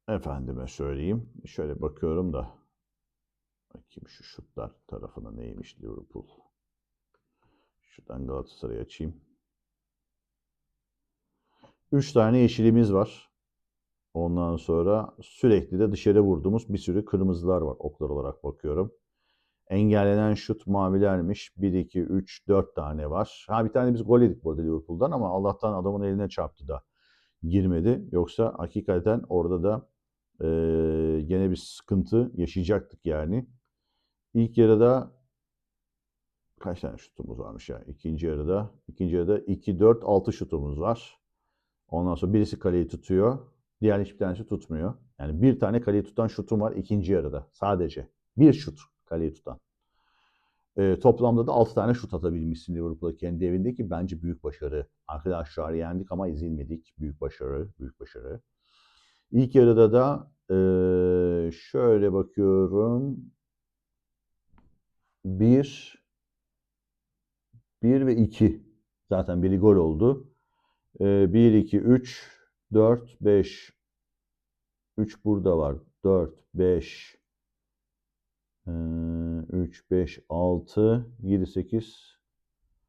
Speaker 1: Efendime söyleyeyim. Şöyle bakıyorum da bakayım şu şutlar tarafına neymiş Liverpool. Şuradan Galatasaray'ı açayım. 3 tane yeşilimiz var. Ondan sonra sürekli de dışarı vurduğumuz bir sürü kırmızılar var. Oklar olarak bakıyorum. Engellenen şut mavilermiş. 1, 2, 3, 4 tane var. Bir tane biz gol yedik bu arada Liverpool'dan ama Allah'tan adamın eline çarptı da girmedi. Yoksa hakikaten orada da gene bir sıkıntı yaşayacaktık yani. İlk yarıda kaç tane şutumuz varmış ya? İkinci yarıda 2, 4, 6 şutumuz var. Ondan sonra birisi kaleyi tutuyor. Diğer hiçbir tanesi tutmuyor. Yani bir tane kaleyi tutan şutum var ikinci yarıda. Sadece. Bir şut kaleyi tutan. Toplamda da 6 tane şut atabilmişsin Liverpool'a kendi evinde ki bence büyük başarı. Arkadaşlar yendik ama ezilmedik. Büyük başarı, büyük başarı. İlk yarıda da şöyle bakıyorum. 1 ve 2. Zaten biri gol oldu. 1, 2, 3, 4, 5. 3 burada var. 4, 5, 3, 5, 6, 7, 8.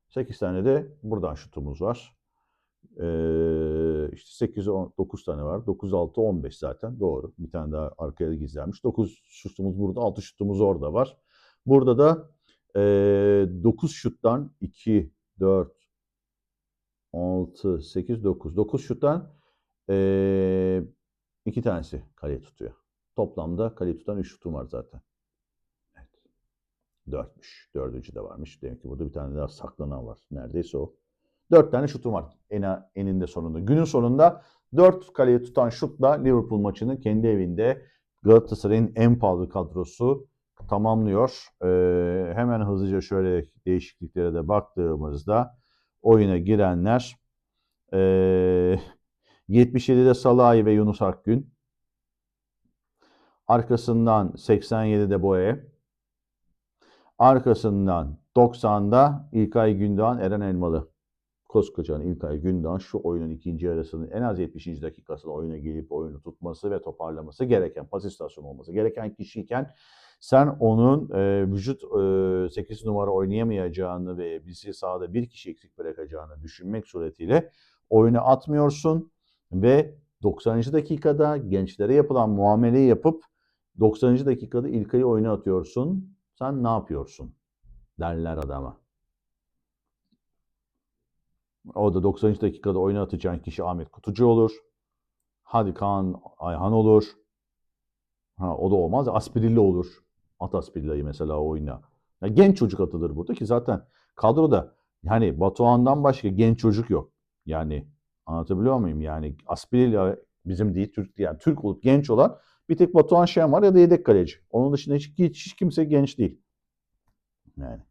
Speaker 1: 8 tane de buradan şutumuz var. İşte 8, 10, 9 tane var. 9, 6, 15 zaten. Doğru. Bir tane daha arkaya gizlenmiş. 9 şutumuz burada, 6 şutumuz orada var. Burada da 9 şuttan 2, 4, 6, 8, 9. 9 şuttan 2 tanesi kaleye tutuyor. Toplamda kaleye tutan 3 şutum var zaten. Evet. 4'müş. Dördüncü de varmış. Demek ki burada bir tane daha saklanan var. Neredeyse o. 4 tane şutum var eninde sonunda. Günün sonunda 4 kaleye tutan şutla Liverpool maçını kendi evinde Galatasaray'ın en pahalı kadrosu tamamlıyor. Hemen hızlıca şöyle değişikliklere de baktığımızda oyuna girenler 77'de Salahi ve Yunus Akgün. Arkasından 87'de Boye. Arkasından 90'da İlkay Gündoğan, Eren Elmalı. Koskocaman İlkay Gündoğan şu oyunun ikinci yarısının en az 70. dakikasında oyuna gelip oyunu tutması ve toparlaması gereken, pas istasyonu olması gereken kişiyken sen onun vücut 8 numara oynayamayacağını ve bizi sahada bir kişi eksik bırakacağını düşünmek suretiyle oyunu atmıyorsun ve 90. dakikada gençlere yapılan muameleyi yapıp 90. dakikada İlkay'ı oyuna atıyorsun. Sen ne yapıyorsun? Derler adama. O da 90. dakikada oyuna atacağın kişi Ahmet Kutucu olur. Hadi Kaan Ayhan olur. O da olmaz. Aspirilli olur. At Aspirilla'yı mesela oyuna. Ya genç çocuk atılır burada ki zaten kadroda yani Batuhan'dan başka genç çocuk yok. Yani anlatabiliyor muyum? Yani Aspirilla bizim değil Türk yani Türk olup genç olan bir tek Batuhan Şen var ya da yedek kaleci. Onun dışında hiç kimse genç değil. Yani.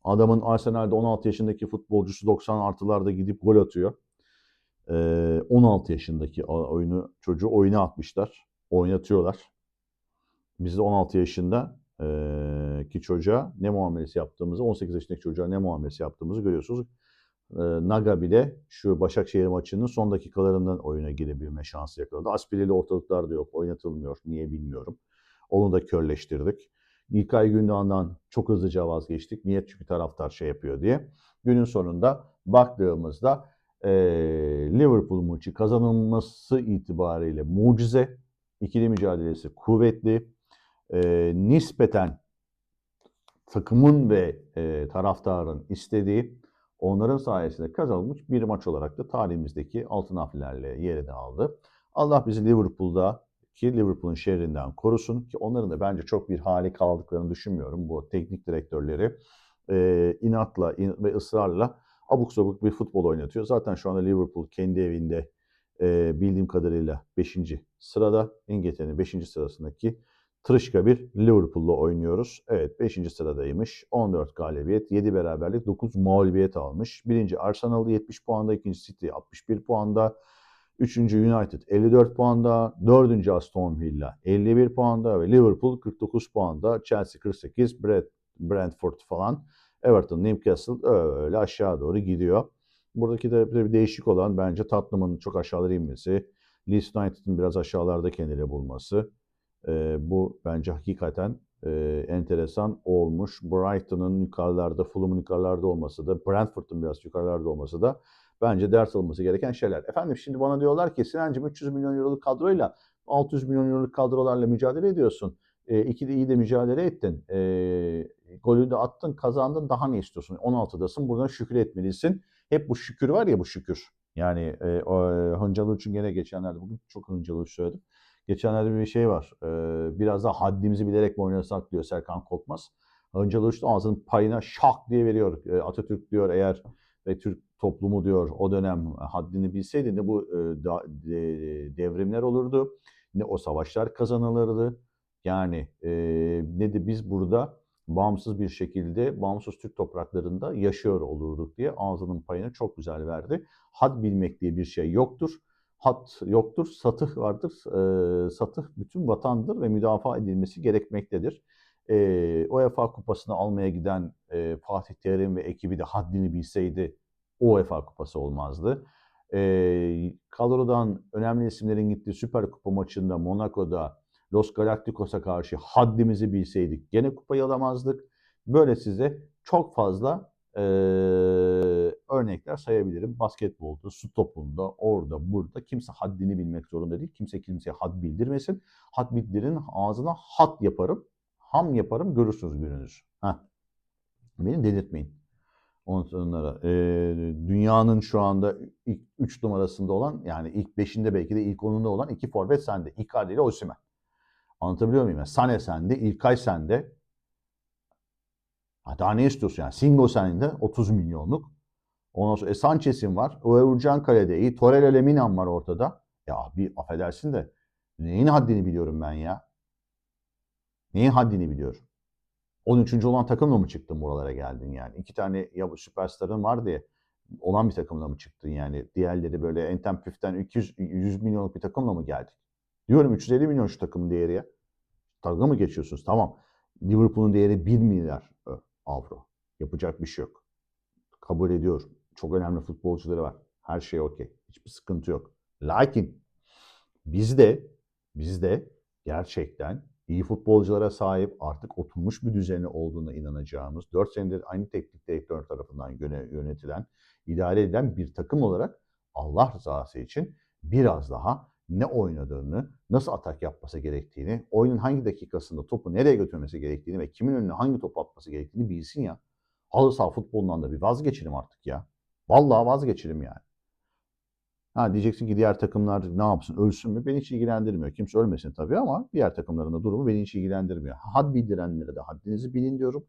Speaker 1: Adamın Arsenal'de 16 yaşındaki futbolcusu 90 artılarda gidip gol atıyor. 16 yaşındaki çocuğu oyuna atmışlar. Oynatıyorlar. Biz de 16 yaşında ki çocuğa ne muamelesi yaptığımızı, 18 yaşındaki çocuğa ne muamelesi yaptığımızı görüyorsunuz. Naga bile şu Başakşehir maçının son dakikalarından oyuna girebilme şansı yakaladı. Aspili'yle ortalıklarda yok. Oynatılmıyor. Niye bilmiyorum. Onu da körleştirdik. İlkay Gündoğan'dan çok hızlıca vazgeçtik. Niye? Çünkü taraftar şey yapıyor diye. Günün sonunda baktığımızda Liverpool maçı kazanılması itibariyle mucize. İkili mücadelesi kuvvetli. Nispeten takımın ve taraftarın istediği onların sayesinde kazanılmış bir maç olarak da tarihimizdeki altın harflerle yerini aldı. Allah bizi Liverpool'un şerrinden korusun ki onların da bence çok bir hali kaldıklarını düşünmüyorum. Bu teknik direktörleri inatla ve ısrarla abuk sabuk bir futbol oynatıyor. Zaten şu anda Liverpool kendi evinde bildiğim kadarıyla 5. sırada. İngiltere'nin 5. sırasındaki tırışka bir Liverpool'la oynuyoruz. Evet 5. sıradaymış. 14 galibiyet, 7 beraberlik, 9 mağlubiyet almış. Birinci Arsenal 70 puanda, ikinci City 61 puanda, 3. United 54 puanda, 4. Aston Villa 51 puanda ve Liverpool 49 puanda, Chelsea 48, Brentford falan, Everton, Newcastle öyle aşağı doğru gidiyor. Buradaki de bir değişik olan bence Tottenham'ın çok aşağılara inmesi, Leeds United'ın biraz aşağılarda kendini bulması. Bu bence hakikaten enteresan olmuş. Brighton'ın yukarılarda, Fulham'ın yukarılarda olması da, Brentford'un biraz yukarılarda olması da bence ders alınması gereken şeyler. Efendim şimdi bana diyorlar ki Sinancığım 300 milyon euroluk kadroyla 600 milyon euroluk kadrolarla mücadele ediyorsun. İki de iyi de mücadele ettin. Golü de attın, kazandın. Daha ne istiyorsun? 16'dasın. Buradan şükür etmelisin. Hep bu şükür var ya bu şükür. Yani Hıncal Uç'un gene geçenlerde bugün çok Hıncal Uç söyledim. Geçenlerde bir şey var. Biraz daha haddimizi bilerek mi oynasak diyor Serkan Korkmaz. Hıncal Uç ağzının payına şak diye veriyor. Atatürk diyor eğer ve Türk toplumu diyor o dönem haddini bilseydi ne bu devrimler olurdu ne o savaşlar kazanılırdı. Yani ne de biz burada bağımsız bir şekilde bağımsız Türk topraklarında yaşıyor olurduk diye ağzının payını çok güzel verdi. Had bilmek diye bir şey yoktur. Had yoktur, satıh vardır. Satıh bütün vatandır ve müdafaa edilmesi gerekmektedir. UEFA kupasını almaya giden Fatih Terim ve ekibi de haddini bilseydi UEFA kupası olmazdı. Kadrodan önemli isimlerin gittiği Süper Kupa maçında Monaco'da Los Galacticos'a karşı haddimizi bilseydik gene kupayı alamazdık. Böyle size çok fazla Örnekler sayabilirim. Basketbolda, su topunda, orada, burada kimse haddini bilmek zorunda değil. Kimse kimseye had bildirmesin. Had bildirin ağzına hat yaparım, ham yaparım, görürsünüz gününüzü. Heh. Beni delirtmeyin. Onlara. Dünyanın şu anda ilk 3 numarasında olan, yani ilk 5'inde belki de ilk 10'unda olan 2 forvet sende. Icardi ile Osimhen. Anlatabiliyor muyum? Yani Sané sende, İlkay sende. Ha, daha ne istiyorsun yani? Singo sende 30 milyonluk. Ondan sonra Sanchez'in var. Uğurcan kalede iyi. Torreira Leminan var ortada. Ya bir affedersin de neyin haddini biliyorum ben ya? Neyin haddini biliyorum? 13. olan takımla mı çıktın buralara geldin yani? 2 tane ya süperstarın var diye olan bir takımla mı çıktın yani? Diğerleri böyle enten püften 200-100 milyonluk bir takımla mı geldik? Diyorum 350 milyon şu takımın değeri ya. Dalga mı geçiyorsunuz? Tamam. Liverpool'un değeri 1 milyar avro. Yapacak bir şey yok. Kabul ediyorum. Çok önemli futbolcuları var. Her şey okey. Hiçbir sıkıntı yok. Lakin bizde gerçekten iyi futbolculara sahip, artık oturmuş bir düzeni olduğuna inanacağımız, 4 senedir aynı teknik direktör tarafından yönetilen, idare edilen bir takım olarak Allah rızası için biraz daha ne oynadığını, nasıl atak yapması gerektiğini, oyunun hangi dakikasında topu nereye götürmesi gerektiğini ve kimin önüne hangi topu atması gerektiğini bilsin ya. Halı saha futbolundan da bir vazgeçelim artık ya. Vallahi vazgeçelim yani. Ha diyeceksin ki diğer takımlar ne yapsın, ölsün mü? Beni hiç ilgilendirmiyor. Kimse ölmesin tabii ama diğer takımların da durumu beni hiç ilgilendirmiyor. Had bildirenlere de haddinizi bilin diyorum.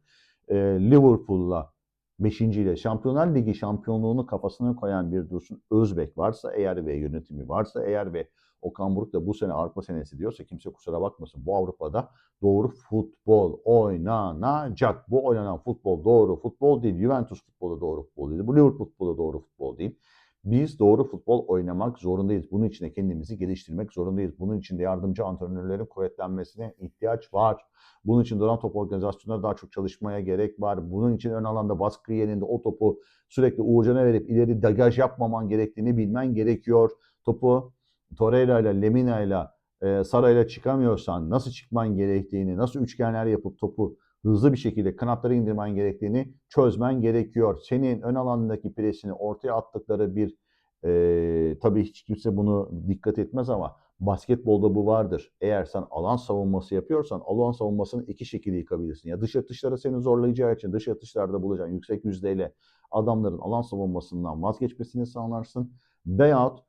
Speaker 1: Liverpool'la 5. ile Şampiyonlar Ligi şampiyonluğunu kafasına koyan bir Dursun Özbek varsa eğer ve yönetimi varsa eğer ve Okan Buruk da bu sene Avrupa senesi diyorsa kimse kusura bakmasın. Bu Avrupa'da doğru futbol oynanacak. Bu oynanan futbol doğru futbol değil. Juventus futbolu doğru futbol değil. Bu Liverpool futbolu doğru futbol değil. Biz doğru futbol oynamak zorundayız. Bunun için de kendimizi geliştirmek zorundayız. Bunun için de yardımcı antrenörlerin kuvvetlenmesine ihtiyaç var. Bunun için duran top organizasyonları daha çok çalışmaya gerek var. Bunun için ön alanda baskı yerinde o topu sürekli Uğurcan'a verip ileri degaj yapmaman gerektiğini bilmen gerekiyor. Topu Torreira ile Lemina ile Sara ile çıkamıyorsan nasıl çıkman gerektiğini, nasıl üçgenler yapıp topu hızlı bir şekilde kanatlara indirmen gerektiğini çözmen gerekiyor. Senin ön alandaki presini ortaya attıkları bir tabii hiç kimse bunu dikkat etmez ama basketbolda bu vardır. Eğer sen alan savunması yapıyorsan alan savunmasını iki şekilde yıkabilirsin. Ya dış atışlara seni zorlayacağı için dış atışlarda bulacaksın yüksek yüzdeyle adamların alan savunmasından vazgeçmesini sağlarsın. Veyahut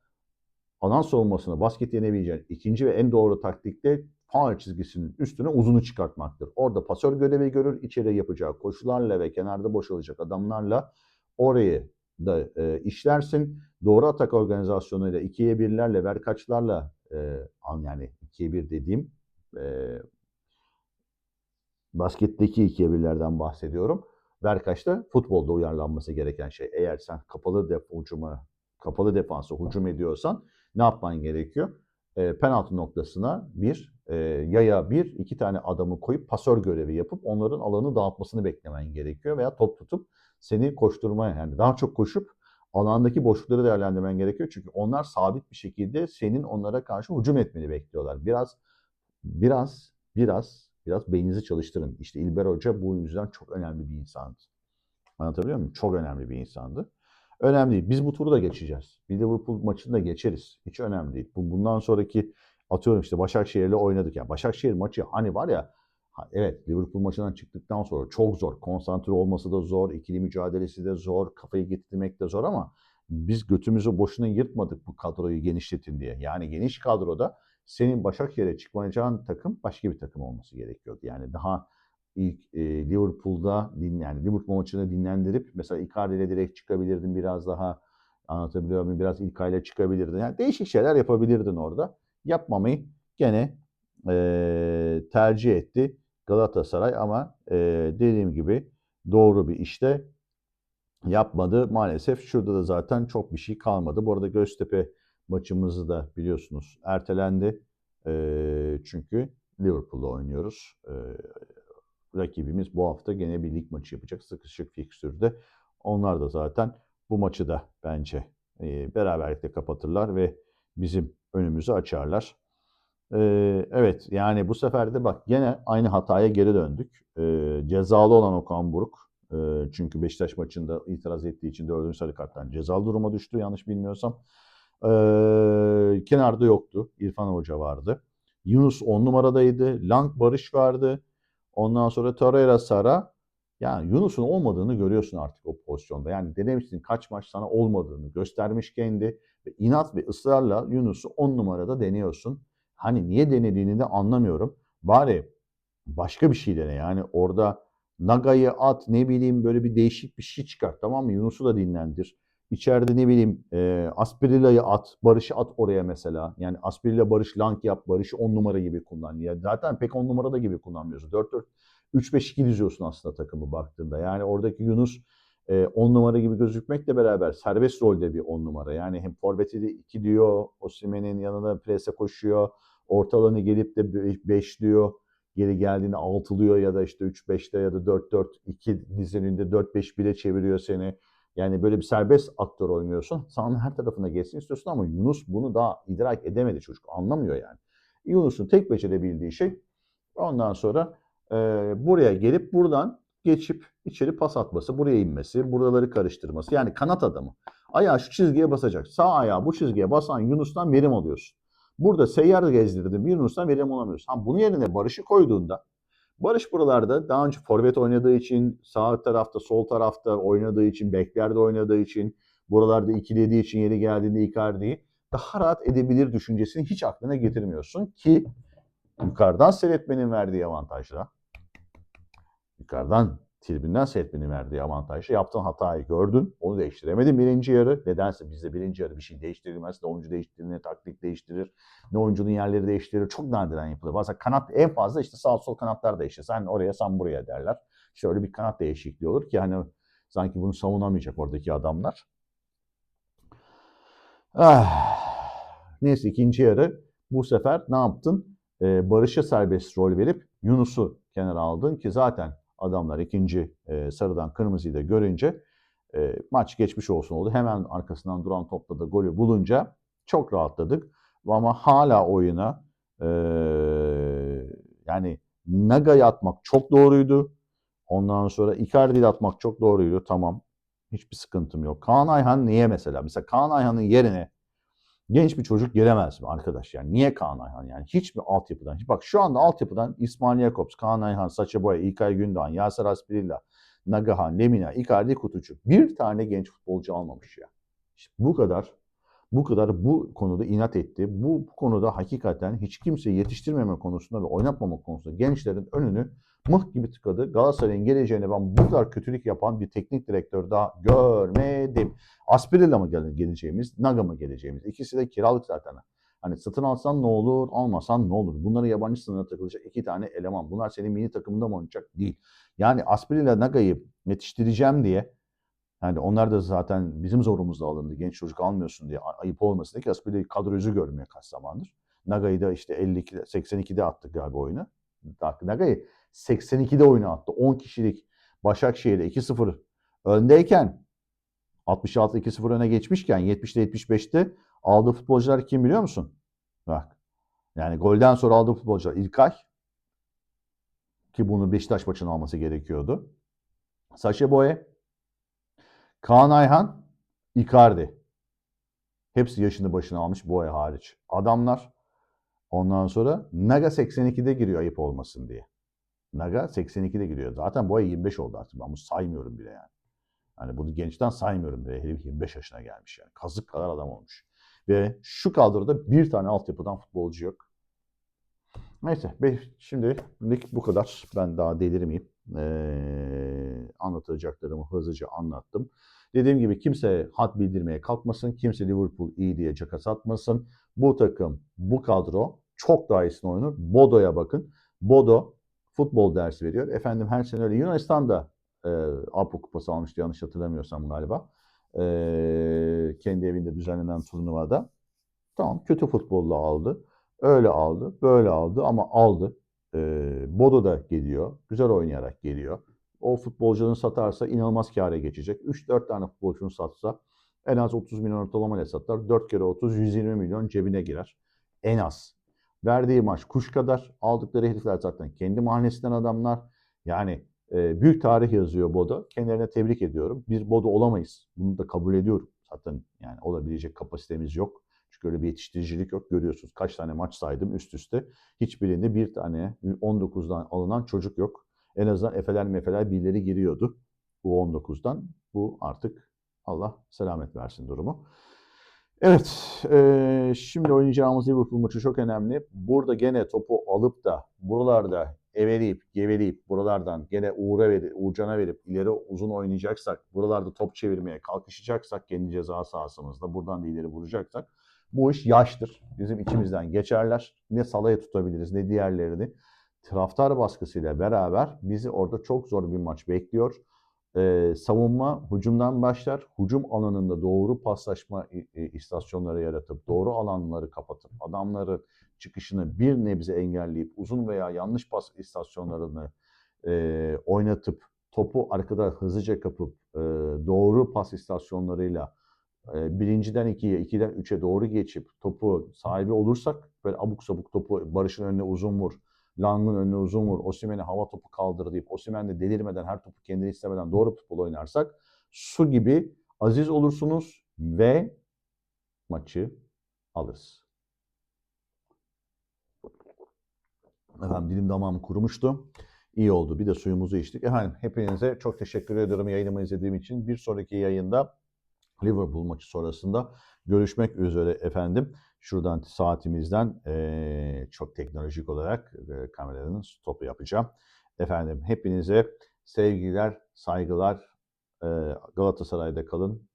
Speaker 1: alan savunmasını basket yenebileceğin ikinci ve en doğru taktik de faul çizgisinin üstüne uzunu çıkartmaktır. Orada pasör görevi görür, içeri yapacağı koşularla ve kenarda boşalacak adamlarla orayı da işlersin. Doğru atak organizasyonuyla, 2'ye 1'lerle, verkaçlarla yani 2'ye 1 dediğim basketteki 2'ye 1'lerden bahsediyorum. Verkaçta futbolda uyarlanması gereken şey. Eğer sen kapalı defansa hücum ediyorsan ne yapman gerekiyor? Penaltı noktasına yaya iki tane adamı koyup pasör görevi yapıp onların alanı dağıtmasını beklemen gerekiyor. Veya top tutup seni koşturmaya, yani daha çok koşup alandaki boşlukları değerlendirmen gerekiyor. Çünkü onlar sabit bir şekilde senin onlara karşı hücum etmeni bekliyorlar. Biraz beyninizi çalıştırın. İşte İlber Hoca bu yüzden çok önemli bir insandı. Anlatabiliyor muyum? Çok önemli bir insandı. Önemli değil. Biz bu turu da geçeceğiz. Bir Liverpool maçını da geçeriz. Hiç önemli değil. Bundan sonraki atıyorum işte Başakşehir'le oynadık. Yani Başakşehir maçı hani var ya, evet Liverpool maçından çıktıktan sonra çok zor. Konsantre olması da zor. İkili mücadelesi de zor. Kafayı getirmek de zor ama biz götümüzü boşuna yırtmadık bu kadroyu genişletin diye. Yani geniş kadroda senin Başakşehir'e çıkmayacağın takım başka bir takım olması gerekiyordu. Yani daha ilk Liverpool'da yani Liverpool maçını dinlendirip mesela Icardi ile direkt çıkabilirdin biraz daha, anlatabiliyor muyum? Biraz İlkay ile çıkabilirdin. Yani değişik şeyler yapabilirdin orada. Yapmamayı gene tercih etti Galatasaray ama dediğim gibi doğru bir işte yapmadı. Maalesef şurada da zaten çok bir şey kalmadı. Bu arada Göztepe maçımızı da biliyorsunuz ertelendi. Çünkü Liverpool'la oynuyoruz. Rakibimiz bu hafta gene bir lig maçı yapacak. Sıkışık fikstürde. Onlar da zaten bu maçı da bence beraberlikle kapatırlar ve bizim önümüzü açarlar. Evet yani bu sefer de bak gene aynı hataya geri döndük. Cezalı olan Okan Buruk Çünkü Beşiktaş maçında itiraz ettiği için 4. sarı karttan cezalı duruma düştü yanlış bilmiyorsam. Kenarda yoktu. İrfan Hoca vardı. Yunus 10 numaradaydı. Lang Barış vardı. Ondan sonra Torreira Sara. Yani Yunus'un olmadığını görüyorsun artık o pozisyonda. Yani denemişsin kaç maç sana olmadığını göstermiş kendi. Ve inat ve ısrarla Yunus'u 10 numarada deniyorsun. Hani niye denediğini de anlamıyorum. Bari başka bir şey dene. Yani orada Naga'yı at ne bileyim böyle bir değişik bir şey çıkart tamam mı? Yunus'u da dinlendir. İçeride ne bileyim Asprilla'yı at, Barış'ı at oraya mesela. Yani Asprilla Barış Lang yap, Barış'ı 10 numara gibi kullan. Ya zaten pek 10 numarada gibi kullanmıyorsun. 4-4-3-5-2 diziyorsun aslında takımı baktığında. Yani oradaki Yunus 10 numara gibi gözükmekle beraber serbest rolde bir 10 numara. Yani hem forveti de 2 diyor, Osimhen'in yanına prese koşuyor, orta alanı gelip de 5 diyor. Geri geldiğinde 6'lıyor ya da işte 3-5'te ya da 4-4-2 dizilinde 4-5-1'e çeviriyor seni. Yani böyle bir serbest aktör oynuyorsun. Sahanın her tarafına geçsin istiyorsun ama Yunus bunu daha idrak edemedi çocuk. Anlamıyor yani. Yunus'un tek becerebildiği şey ondan sonra buraya gelip buradan geçip içeri pas atması, buraya inmesi, buraları karıştırması. Yani kanat adamı. Ayağı şu çizgiye basacak. Sağ ayağı bu çizgiye basan Yunus'tan verim alıyorsun. Burada seyyar gezdirdim Yunus'tan verim alamıyorsun. Ha, bunun yerine Barış'ı koyduğunda Barış buralarda daha önce forvet oynadığı için, sağ tarafta, sol tarafta oynadığı için, beklerde oynadığı için, buralarda ikilediği için yeri geldiğinde Icardi'yi daha rahat edebilir düşüncesini hiç aklına getirmiyorsun ki yukarıdan seyretmenin verdiği avantajla, yukarıdan tribünden seyretmenin verdiği avantajla yaptığın hatayı gördün. Onu değiştiremedin birinci yarı. Nedense bizde birinci yarı bir şey değiştirilmez. Ne oyuncu değiştirir, ne taktik değiştirir, ne oyuncunun yerleri değiştirir. Çok nadiren yapılır. Bazen kanat en fazla işte sağ sol kanatlar değişir. Sen oraya sen buraya derler. İşte öyle bir kanat değişikliği olur ki hani sanki bunu savunamayacak oradaki adamlar. Ah. Neyse ikinci yarı bu sefer ne yaptın? Barış'a serbest rol verip Yunus'u kenara aldın ki zaten adamlar ikinci sarıdan kırmızıyı da görünce maç geçmiş olsun oldu. Hemen arkasından duran topla da golü bulunca çok rahatladık. Ama hala oyuna e, yani Naga'yı atmak çok doğruydu. Ondan sonra Icardi'yi atmak çok doğruydu. Tamam. Hiçbir sıkıntım yok. Kaan Ayhan niye mesela? Mesela Kaan Ayhan'ın yerine genç bir çocuk gelemez mi arkadaş? Yani niye Kaan Ayhan? Yani hiçbir altyapıdan. Bak şu anda altyapıdan İsmail Jakobs, Kaan Ayhan, Sacha Boey, İlkay Gündoğan, Yaser Asprilla, Nagahan, Lemina, Icardi, Kutucu. Bir tane genç futbolcu almamış ya. İşte bu konuda inat etti. Bu konuda hakikaten hiç kimseyi yetiştirmeme konusunda ve oynatmama konusunda gençlerin önünü mıh gibi tıkadı. Galatasaray'ın geleceğine ben bu kadar kötülük yapan bir teknik direktör daha görmedim. Aspirilla mı geleceğimiz, Naga mı geleceğimiz? İkisi de kiralık zaten. Hani satın alsan ne olur, almasan ne olur? Bunları yabancı sınırına takılacak iki tane eleman. Bunlar senin mini takımında mı oynayacak? Değil. Yani Aspirilla Naga'yı yetiştireceğim diye yani onlar da zaten bizim zorumuzda alındı. Genç çocuk almıyorsun diye ayıp olmasın diye ki Aspili'yi kadroyu görmüyor kaç zamandır. Naga'yı da işte 52'de 82'de attık galiba oyunu. Naga'yı 82'de oyunu attı. 10 kişilik Başakşehir'de 2-0 öndeyken 66 2-0 öne geçmişken 70'te 75'te aldığı futbolcular kim biliyor musun? Bak. Yani golden sonra aldığı futbolcular İlkay ki bunu Beşiktaş maçını alması gerekiyordu. Sacha Boey, Kaan Ayhan, Icardi. Hepsi yaşını başına almış Boya hariç. Adamlar ondan sonra Naga 82'de giriyor ayıp olmasın diye. Naga 82'de giriyor. Zaten Boya 25 oldu artık. Ben bunu saymıyorum bile yani. Hani bunu gençten saymıyorum bile. Herif 25 yaşına gelmiş yani. Kazık kadar adam olmuş. Ve şu kadroda bir tane altyapıdan futbolcu yok. Neyse şimdilik bu kadar. Ben daha delirmeyeyim. Anlatacaklarımı hızlıca anlattım. Dediğim gibi kimse had bildirmeye kalkmasın. Kimse Liverpool iyi diye caka satmasın. Bu takım, bu kadro çok daha iyisini oynar. Bodo'ya bakın. Bodo futbol dersi veriyor. Efendim her sene öyle. Yunanistan'da Avrupa Kupası almıştı yanlış hatırlamıyorsam galiba. Kendi evinde düzenlenen turnuvada. Tamam kötü futbolla aldı. Öyle aldı, böyle aldı ama aldı. Bodo da geliyor. Güzel oynayarak geliyor. O futbolcunun satarsa inanılmaz kâra geçecek. 3-4 tane futbolcunu satsa en az 30 milyon ortalamayla satar. 4 kere 30, 120 milyon cebine girer. En az. Verdiği maaş kuş kadar. Aldıkları herifler zaten kendi mahallesinden adamlar. Yani Büyük tarih yazıyor Bodo. Kendilerine tebrik ediyorum. Biz Bodo olamayız. Bunu da kabul ediyorum. Zaten yani olabilecek kapasitemiz yok. Çünkü öyle bir yetiştiricilik yok. Görüyorsunuz kaç tane maç saydım üst üste. Hiçbirinde bir tane 19'dan alınan çocuk yok. En azından Efeler Mefeler birileri giriyordu. Bu 19'dan. Bu artık Allah selamet versin durumu. Evet, şimdi oynayacağımız Liverpool maçı çok önemli. Burada gene topu alıp da buralarda eveleyip geveleyip buralardan gene Uğurcan'a verip ileri uzun oynayacaksak, buralarda top çevirmeye kalkışacaksak kendi ceza sahasımızda buradan da ileri vuracaksak bu iş yaştır. Bizim içimizden geçerler. Ne Salah'ı tutabiliriz ne diğerlerini. Taraftar baskısıyla beraber bizi orada çok zor bir maç bekliyor. Savunma hücumdan başlar. Hücum alanında doğru paslaşma istasyonları yaratıp, doğru alanları kapatıp, adamların çıkışını bir nebze engelleyip, uzun veya yanlış pas istasyonlarını oynatıp, topu arkada hızlıca kapıp, doğru pas istasyonlarıyla birinciden ikiye, ikiden üçe doğru geçip, topu sahibi olursak, böyle abuk sabuk topu Barış'ın önüne uzun vur, Lang'ın önüne uzun vur, Osimhen'e hava topu kaldır deyip Osimhen de delirmeden her topu kendini istemeden doğru futbol oynarsak su gibi aziz olursunuz ve maçı alırız. Efendim dilim damağım kurumuştu. İyi oldu. Bir de suyumuzu içtik. Efendim hepinize çok teşekkür ediyorum yayınımı izlediğim için. Bir sonraki yayında Liverpool maçı sonrasında görüşmek üzere efendim. Şuradan saatimizden çok teknolojik olarak kameranın stopu yapacağım. Efendim hepinize sevgiler, saygılar. Galatasaray'da kalın.